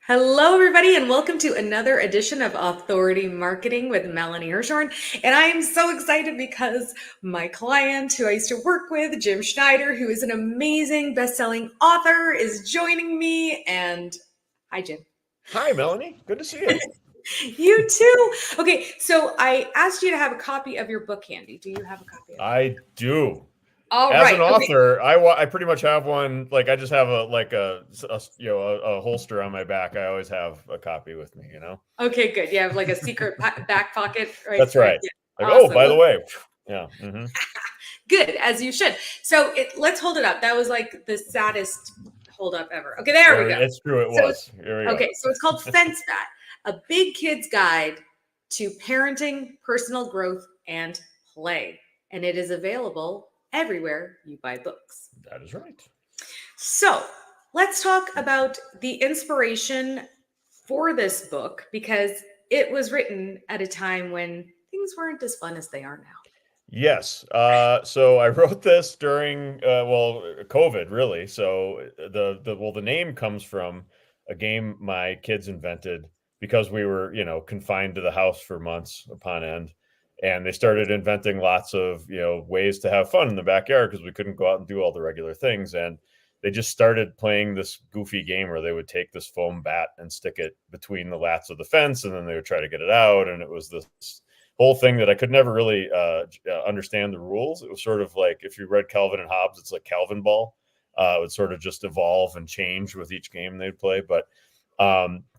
Hello, everybody, and welcome to another edition of Authority Marketing with Melanie Hirschhorn. And I am so excited because my client, who I used to work with, Jim Schneider, who is an amazing best-selling author, is joining me. And hi, Jim. Hi, Melanie. Good to see you. You too. Okay, so I asked you to have a copy of your book handy. Do you have a copy of it? I do. All As right. an Okay. author, I pretty much have one. Like I just have a holster on my back. I always have a copy with me. Okay, good. You have like a secret back pocket, right? That's Right. right. Yeah. Like, oh, Awesome. by the way, yeah. Good, as you should. So let's hold it up. That was like the saddest hold up ever. Okay, there we go. It's true. It So was. Here we go. okay, so it's called Fence Bat, a big kid's guide to parenting, personal growth, and play. And it is available everywhere you buy books. That is right. So let's talk about the inspiration for this book because it was written at a time when things weren't as fun as they are now. Yes. So I wrote this during COVID, really. So the name comes from a game my kids invented because we were, confined to the house for months upon end. And they started inventing lots of, ways to have fun in the backyard because we couldn't go out and do all the regular things. And they just started playing this goofy game where they would take this foam bat and stick it between the lats of the fence, and then they would try to get it out. And it was this whole thing that I could never really understand the rules. It was sort of like if you read Calvin and Hobbes, it's like Calvin Ball. It would sort of just evolve and change with each game they'd play. But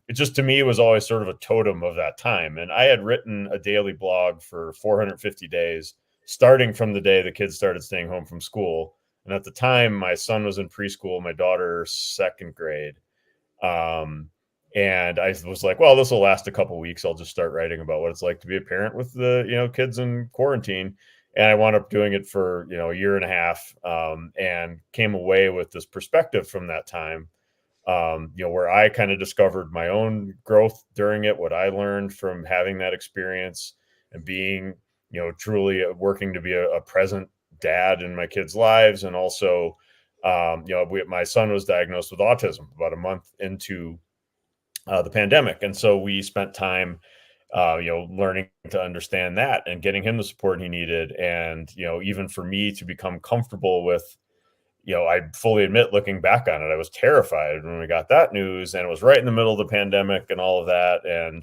it just, to me, it was always sort of a totem of that time. And I had written a daily blog for 450 days, starting from the day the kids started staying home from school. And at the time, my son was in preschool, my daughter second grade. And I was like, well, this will last a couple weeks. I'll just start writing about what it's like to be a parent with the, kids in quarantine. And I wound up doing it for, a year and a half, and came away with this perspective from that time, where I kind of discovered my own growth during it, what I learned from having that experience and being, truly working to be a present dad in my kids' lives. And also, my son was diagnosed with autism about a month into the pandemic. And so we spent time, learning to understand that and getting him the support he needed. And, even for me to become comfortable with, I fully admit, looking back on it, I was terrified when we got that news, and it was right in the middle of the pandemic and all of that.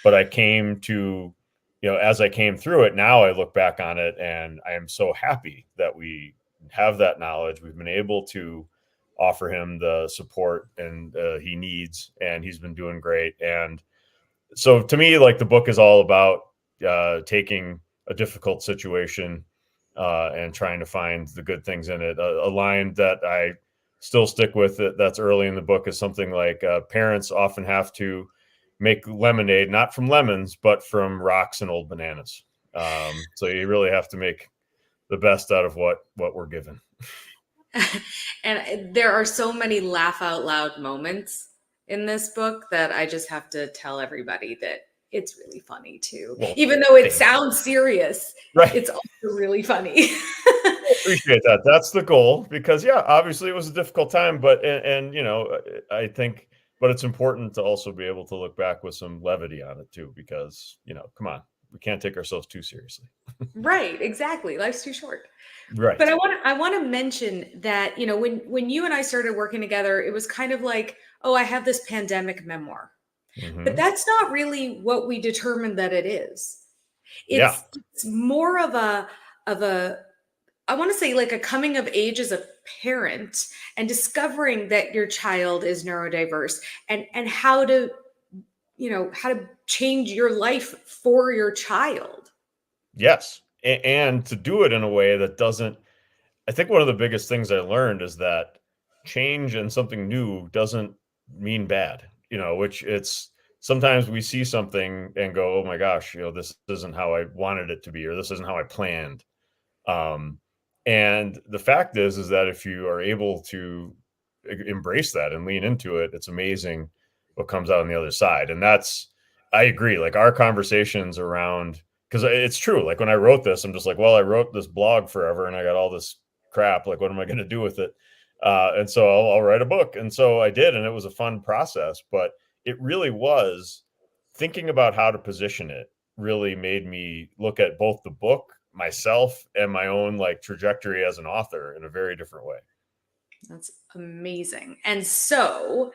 But I came to, as I came through it, now I look back on it and I am so happy that we have that knowledge. We've been able to offer him the support and he needs, and he's been doing great. And so to me, like, the book is all about taking a difficult situation and trying to find the good things in it. A line that I still stick with that's early in the book is something like parents often have to make lemonade, not from lemons, but from rocks and old bananas. So you really have to make the best out of what we're given. And there are so many laugh out loud moments in this book that I just have to tell everybody that it's really funny too. Well, Even though it thank you. sounds serious, Right. it's also really funny. Appreciate that. That's the goal, because yeah, obviously it was a difficult time, but I think, but it's important to also be able to look back with some levity on it too, because come on, we can't take ourselves too seriously. Right, exactly. Life's too short. Right. But I want to mention that, when you and I started working together, it was kind of like, oh, I have this pandemic memoir. But Hmm. that's not really what we determined that it is. Yeah. It's more of a I want to say like a coming of age as a parent and discovering that your child is neurodiverse and how to change your life for your child. Yes. And to do it in a way that doesn't, I think one of the biggest things I learned is that change and something new doesn't mean bad, which it's sometimes we see something and go, oh my gosh, this isn't how I wanted it to be, or this isn't how I planned. Um, and the fact is that if you are able to embrace that and lean into it, it's amazing what comes out on the other side. And that's, I agree. Like, our conversations around, because it's true. Like, when I wrote this, I'm just like, well, I wrote this blog forever and I got all this crap. Like, what am I going to do with it? And so I'll write a book. And so I did, and it was a fun process. But it really was thinking about how to position it really made me look at both the book, myself, and my own like trajectory as an author in a very different way. That's amazing. And so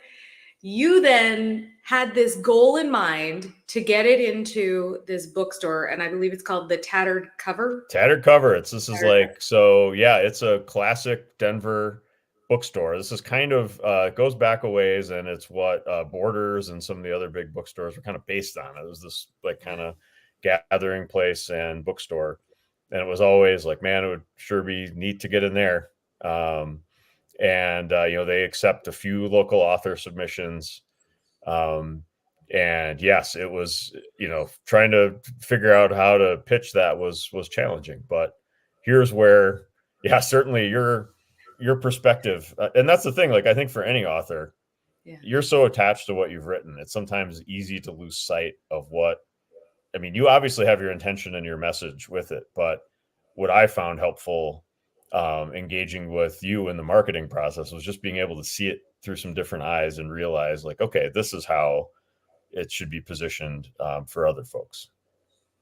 you then had this goal in mind to get it into this bookstore, and I believe it's called the Tattered Cover. Tattered Cover. This is Tattered like, so yeah, it's a classic Denver bookstore. This is kind of it goes back a ways, and it's what Borders and some of the other big bookstores were kind of based on. It was this like kind of gathering place and bookstore, and it was always like, man, it would sure be neat to get in there. And you know, they accept a few local author submissions. And yes, it was, you know, trying to figure out how to pitch that was challenging. But here's where, yeah, certainly your perspective, and that's the thing. Like, I think for any author, Yeah. you're so attached to what you've written, it's sometimes easy to lose sight of what. I mean, you obviously have your intention and your message with it, but what I found helpful engaging with you in the marketing process was just being able to see it through some different eyes and realize, like, okay, this is how it should be positioned for other folks.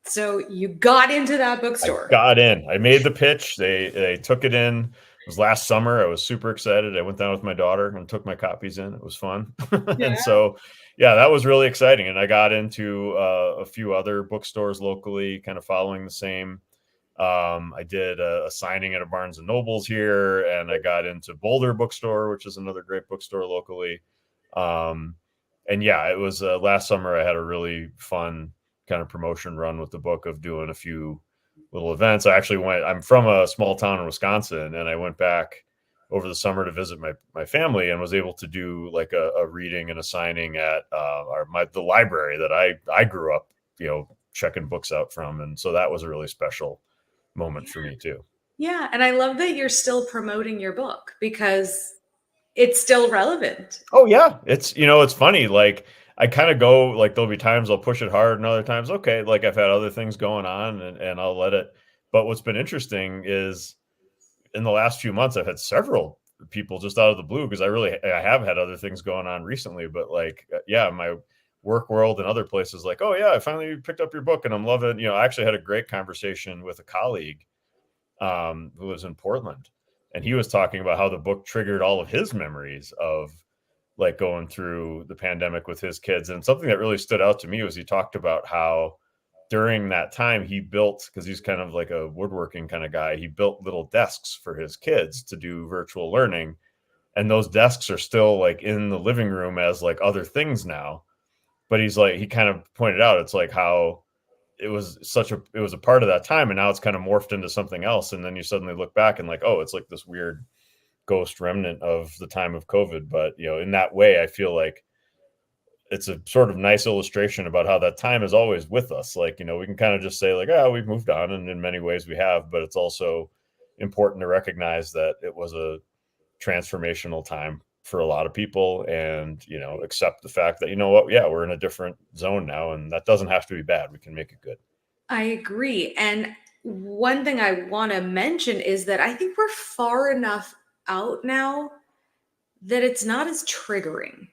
So you got into that I bookstore. got in. I made the pitch. They took it in. It was last summer. I was super excited. I went down with my daughter and took my copies in. It was fun. And Yeah. so, yeah, that was really exciting. And I got into a few other bookstores locally, kind of following the same. I did a signing at a Barnes and Nobles here, and I got into Boulder Bookstore, which is another great bookstore locally. And yeah, it was last summer. I had a really fun kind of promotion run with the book of doing a few little events. I actually I'm from a small town in Wisconsin, and I went back over the summer to visit my family and was able to do like a reading and a signing at the library that I grew up, you know, checking books out from. And so that was a really special moment for me too. Yeah. And I love that you're still promoting your book because it's still relevant. Oh yeah. It's, you know, it's funny. Like, I kind of go like, there'll be times I'll push it hard and other times, okay, like I've had other things going on, and I'll let it. But what's been interesting is in the last few months, I've had several people just out of the blue, because I have had other things going on recently, but like, yeah, my work world and other places, like, oh yeah, I finally picked up your book and I'm loving, you know, I actually had a great conversation with a colleague who lives in Portland, and he was talking about how the book triggered all of his memories of like going through the pandemic with his kids. And something that really stood out to me was he talked about how during that time he built, because he's kind of like a woodworking kind of guy, he built little desks for his kids to do virtual learning. And those desks are still like in the living room as like other things now. But he's like, he kind of pointed out, it's like how it was a part of that time, and now it's kind of morphed into something else. And then you suddenly look back and like, oh, it's like this weird ghost remnant of the time of COVID. But, you know, in that way, I feel like it's a sort of nice illustration about how that time is always with us. Like, you know, we can kind of just say like, oh, we've moved on, and in many ways we have, but it's also important to recognize that it was a transformational time for a lot of people, and, you know, accept the fact that, you know what, yeah, we're in a different zone now, and that doesn't have to be bad. We can make it good. I agree. And one thing I want to mention is that I think we're far enough out now that it's not as triggering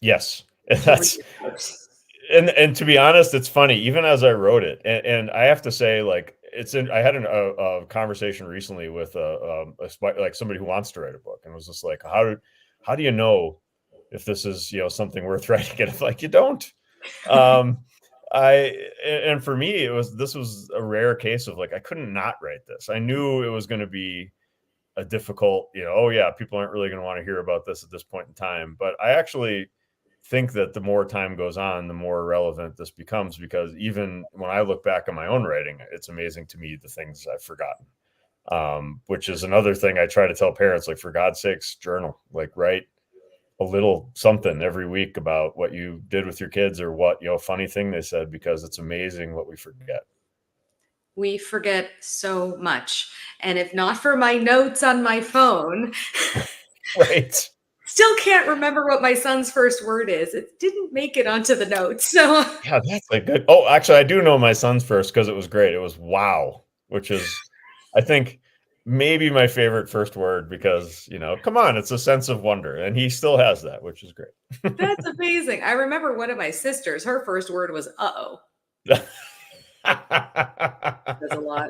Yes. to read That's, books. and to be honest, it's funny, even as I wrote it, and I have to say, like, I had a conversation recently with like somebody who wants to write a book, and was just like, how do you know if this is, you know, something worth writing? And I'm like, you don't. um and for me, this was a rare case of like, I couldn't not write this. I knew it was going to be a difficult, you know, oh yeah, people aren't really going to want to hear about this at this point in time. But I actually think that the more time goes on, the more relevant this becomes, because even when I look back on my own writing, it's amazing to me the things I've forgotten. Which is another thing I try to tell parents, like, for God's sakes, journal, like, write a little something every week about what you did with your kids, or what, you know, funny thing they said, because it's amazing what we forget. We forget so much. And if not for my notes on my phone, Right. still can't remember what my son's first word is. It didn't make it onto the notes. So Yeah, that's like good. Oh, actually, I do know my son's first, because it was great. It was wow, which is, I think, maybe my favorite first word because, come on, it's a sense of wonder. And he still has that, which is great. That's amazing. I remember one of my sisters, her first word was uh-oh. Says a lot.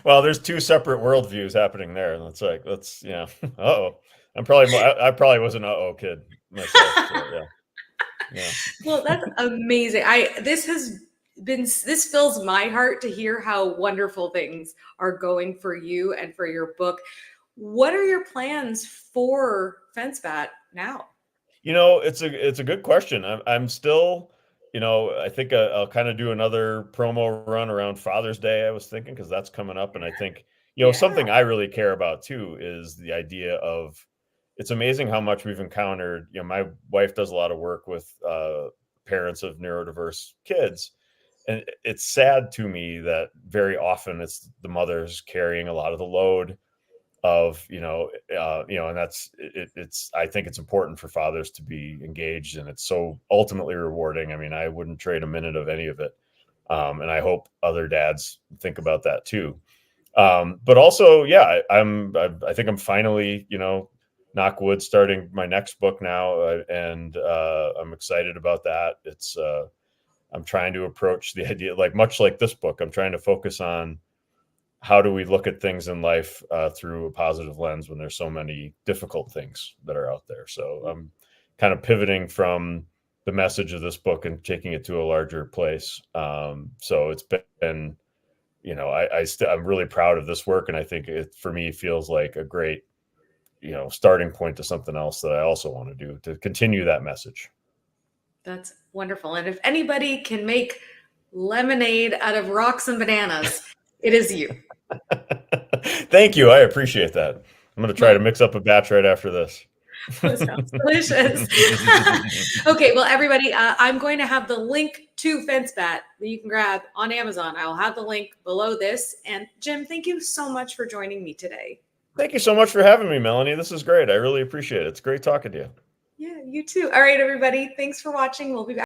Well, there's two separate worldviews happening there. And it's like, uh-oh. I probably was an uh-oh kid myself. So yeah. Yeah. Well, that's amazing. This fills my heart to hear how wonderful things are going for you and for your book. What are your plans for FenceBat now? It's a good question. I'm still, I think I'll kind of do another promo run around Father's Day. I was thinking because that's coming up, and I think Yeah. something I really care about too is the idea of. It's amazing how much we've encountered. My wife does a lot of work with parents of neurodiverse kids, and it's sad to me that very often it's the mothers carrying a lot of the load of and it's I think it's important for fathers to be engaged, and it's so ultimately rewarding. I mean, I wouldn't trade a minute of any of it, and I hope other dads think about that too. But also, yeah, I think I'm finally, knock wood, starting my next book now, and I'm excited about that. I'm trying to approach the idea, like much like this book, I'm trying to focus on how do we look at things in life through a positive lens when there's so many difficult things that are out there. So I'm kind of pivoting from the message of this book and taking it to a larger place. So it's been, I'm really proud of this work, and I think it for me feels like a great, starting point to something else that I also want to do to continue that message. That's wonderful. And if anybody can make lemonade out of rocks and bananas, it is you. Thank you. I appreciate that. I'm going to try My to mix up a batch right after this. That sounds delicious. Okay, well, everybody, I'm going to have the link to FenceBat that you can grab on Amazon. I'll have the link below this. And Jim, thank you so much for joining me today. Thank you so much for having me, Melanie. This is great. I really appreciate it. It's great talking to you. Yeah, you too. All right, everybody. Thanks for watching. We'll be back.